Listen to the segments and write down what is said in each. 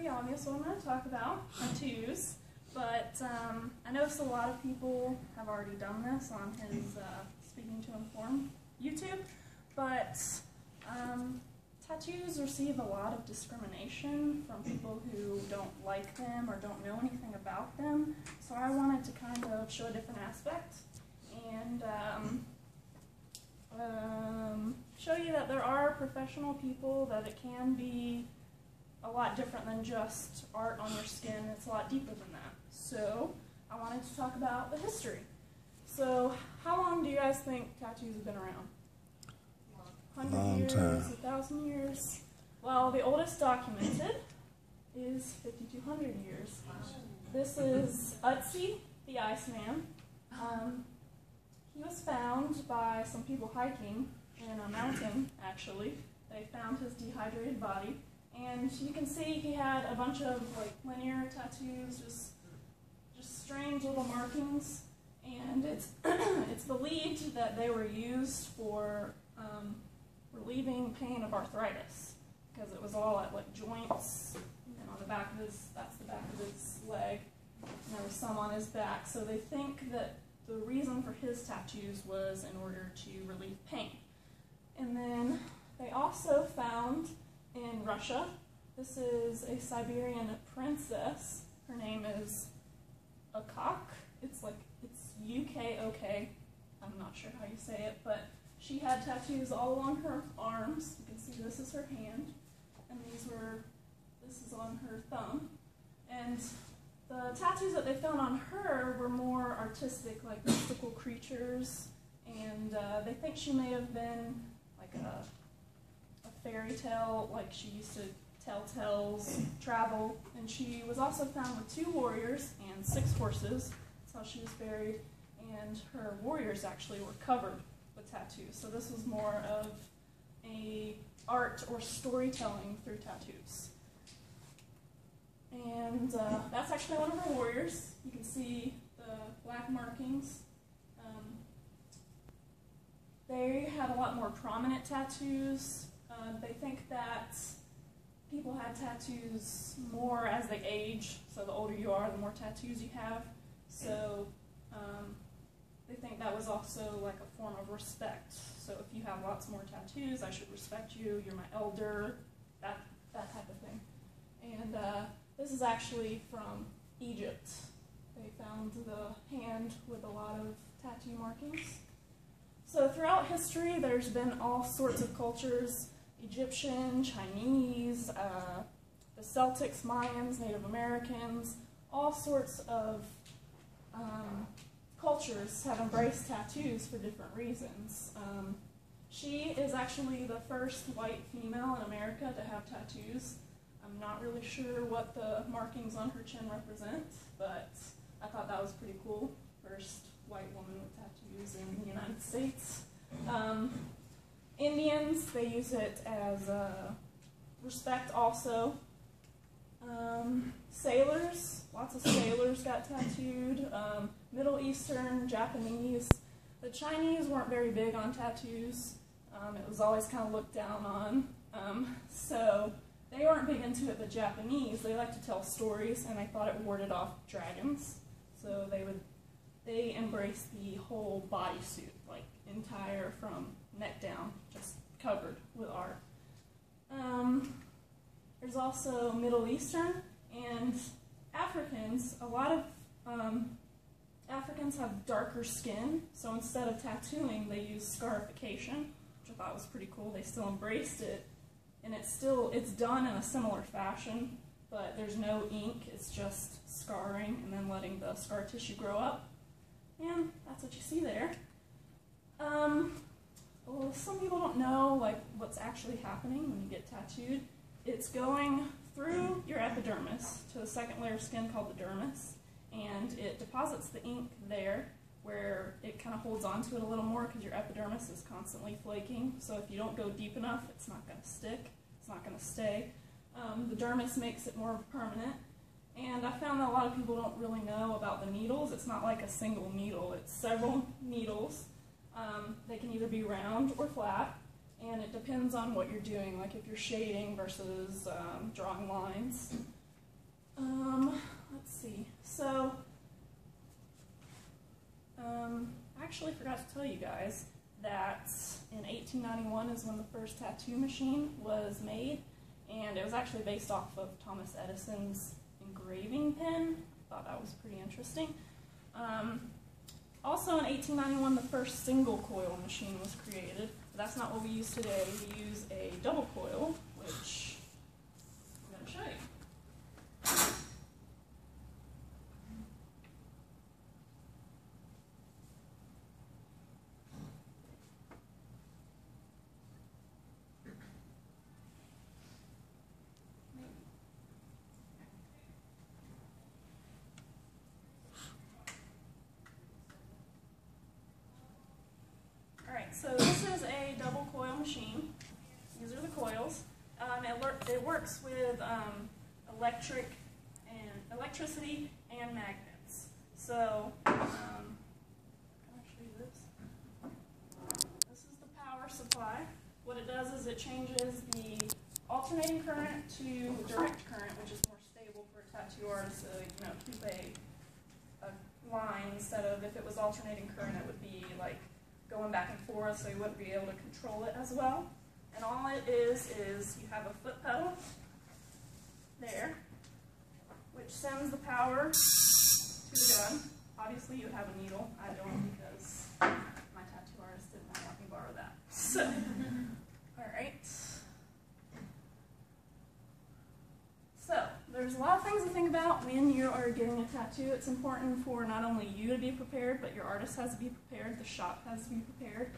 pretty obvious what I'm going to talk about, tattoos. But I noticed a lot of people have already done this on his Speaking to Inform YouTube. But tattoos receive a lot of discrimination from people who don't like them or don't know anything about them. So I wanted to kind of show a different aspect and show you that there are professional people, that it can be a lot different than just art on your skin. It's a lot deeper than that. So I wanted to talk about the history. So how long do you guys think tattoos have been around? 100 years, time. 1,000 years? Well, the oldest documented is 5,200 years. This is Edison, the Iceman. He was found by some people hiking in a mountain, actually. They found his dehydrated body. And you can see he had a bunch of like linear tattoos, just strange little markings. And it's it's believed that they were used for relieving pain of arthritis, because it was all at like joints, and on the back of that's the back of his leg, and there was some on his back. So they think that the reason for his tattoos was in order to relieve pain. And then they also found in Russia, this is a Siberian princess. Her name is Akok. It's U-K-O-K. I'm not sure how you say it, but she had tattoos all along her arms. You can see this is her hand, and this is on her thumb. And the tattoos that they found on her were more artistic, like mystical creatures, and they think she may have been like a fairy tale, like she used to tell tales, travel, and she was also found with 2 warriors and 6 horses. That's how she was buried, and her warriors actually were covered with tattoos. So this was more of a art or storytelling through tattoos. And that's actually one of her warriors. You can see the black markings. They had a lot more prominent tattoos. They think that people had tattoos more as they age, so the older you are, the more tattoos you have. So they think that was also like a form of respect. So if you have lots more tattoos, I should respect you, you're my elder, that type of thing. And this is actually from Egypt. They found the hand with a lot of tattoo markings. So throughout history, there's been all sorts of cultures: Egyptian, Chinese, the Celtics, Mayans, Native Americans, all sorts of cultures have embraced tattoos for different reasons. She is actually the first white female in America to have tattoos. I'm not really sure what the markings on her chin represent, but I thought that was pretty cool. First white woman with tattoos in the United States. Indians, they use it as respect also. Sailors, lots of sailors got tattooed. Middle Eastern, Japanese. The Chinese weren't very big on tattoos. It was always kind of looked down on. So they weren't big into it. The Japanese, they like to tell stories, and they thought it warded off dragons. So they embraced the whole bodysuit, like entire from neck down, just covered with art. There's also Middle Eastern and Africans. A lot of Africans have darker skin, so instead of tattooing, they use scarification, which I thought was pretty cool. They still embraced it, and it's done in a similar fashion, but there's no ink. It's just scarring and then letting the scar tissue grow up, and that's what you see there. Well, some people don't know like what's actually happening when you get tattooed. It's going through your epidermis to a second layer of skin called the dermis, and it deposits the ink there, where it kind of holds onto it a little more because your epidermis is constantly flaking. So if you don't go deep enough, it's not going to stick. It's not going to stay. The dermis makes it more permanent. And I found that a lot of people don't really know about the needles. It's not like a single needle. It's several needles. They can either be round or flat, and it depends on what you're doing, like if you're shading versus drawing lines. Let's see. So, I actually forgot to tell you guys that in 1891 is when the first tattoo machine was made, and it was actually based off of Thomas Edison's engraving pen. I thought that was pretty interesting. Also in 1891, the first single coil machine was created. But that's not what we use today. We use a double coil, which I'm going to show you. So this is a double coil machine. These are the coils. It works with electricity and magnets. So can I show you this? This is the power supply. What it does is it changes the alternating current to direct current, which is more stable for a tattoo artist to keep a line instead of, if it was alternating current, it would be like going back and forth, so you wouldn't be able to control it as well. And all it is you have a foot pedal there, which sends the power to the gun. Obviously you have a needle. I don't, because my tattoo artist didn't let me borrow that. So, alright. So, there's a lot of things to think about when you are getting a tattoo. It's important for not only you to be prepared, but your artist has to be prepared, the shop has to be prepared.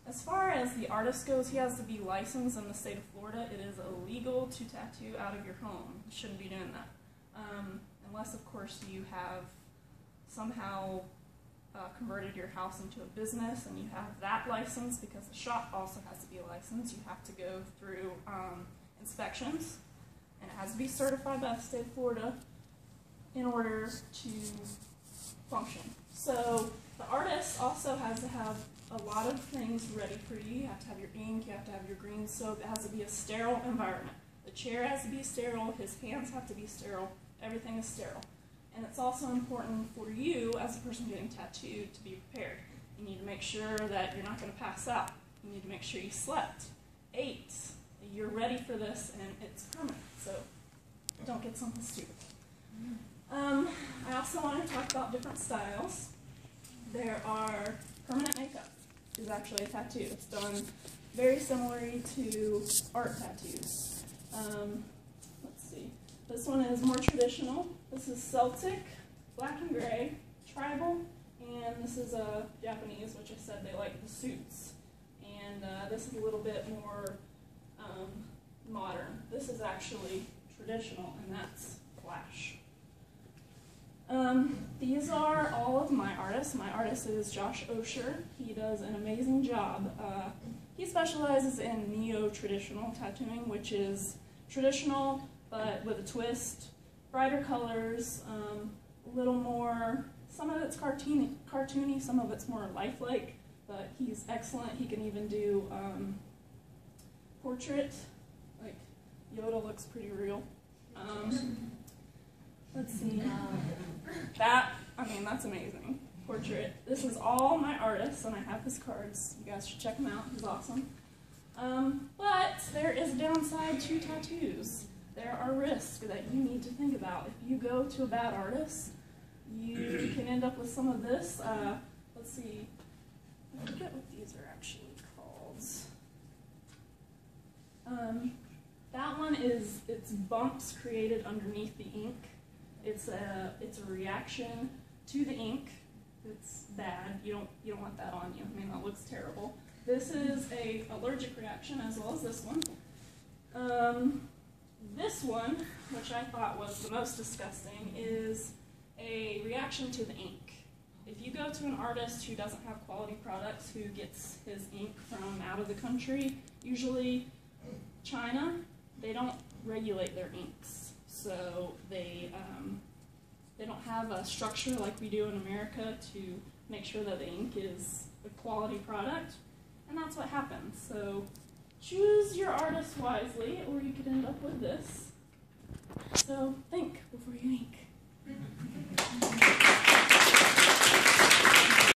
As far as the artist goes, he has to be licensed in the state of Florida. It is illegal to tattoo out of your home. You shouldn't be doing that. Unless, of course, you have somehow converted your house into a business and you have that license, because the shop also has to be licensed. You have to go through inspections, and it has to be certified by the state of Florida in order to function. So the artist also has to have a lot of things ready for you. You have to have your ink, you have to have your green soap. It has to be a sterile environment. The chair has to be sterile, his hands have to be sterile, everything is sterile. And it's also important for you, as a person getting tattooed, to be prepared. You need to make sure that you're not going to pass out. You need to make sure you slept, ate, you're ready for this, and it's permanent, so don't get something stupid. I also want to talk about different styles. There are permanent makeup, is actually a tattoo. It's done very similarly to art tattoos. Let's see. This one is more traditional. This is Celtic, black and gray, tribal, and this is Japanese, which I said they like the suits. And this is a little bit more modern. This is actually traditional, and that's Flash. These are all of my artists. My artist is Josh Osher. He does an amazing job. He specializes in neo-traditional tattooing, which is traditional but with a twist, brighter colors, a little more, some of it's cartoony, some of it's more lifelike, but he's excellent. He can even do portrait, like Yoda looks pretty real. Let's see, that's amazing. Portrait. This is all my artists, and I have his cards. You guys should check him out. He's awesome. But there is a downside to tattoos. There are risks that you need to think about. If you go to a bad artist, you can end up with some of this. Let's see. I forget what these are actually called. That one is, it's bumps created underneath the ink. It's a reaction to the ink. It's bad. You don't want that on you. I mean, that looks terrible. This is a allergic reaction as well as this one. This one, which I thought was the most disgusting, is a reaction to the ink. If you go to an artist who doesn't have quality products, who gets his ink from out of the country, usually China, they don't regulate their inks. So they don't have a structure like we do in America to make sure that the ink is a quality product, and that's what happens. So choose your artist wisely, or you could end up with this. So think before you ink.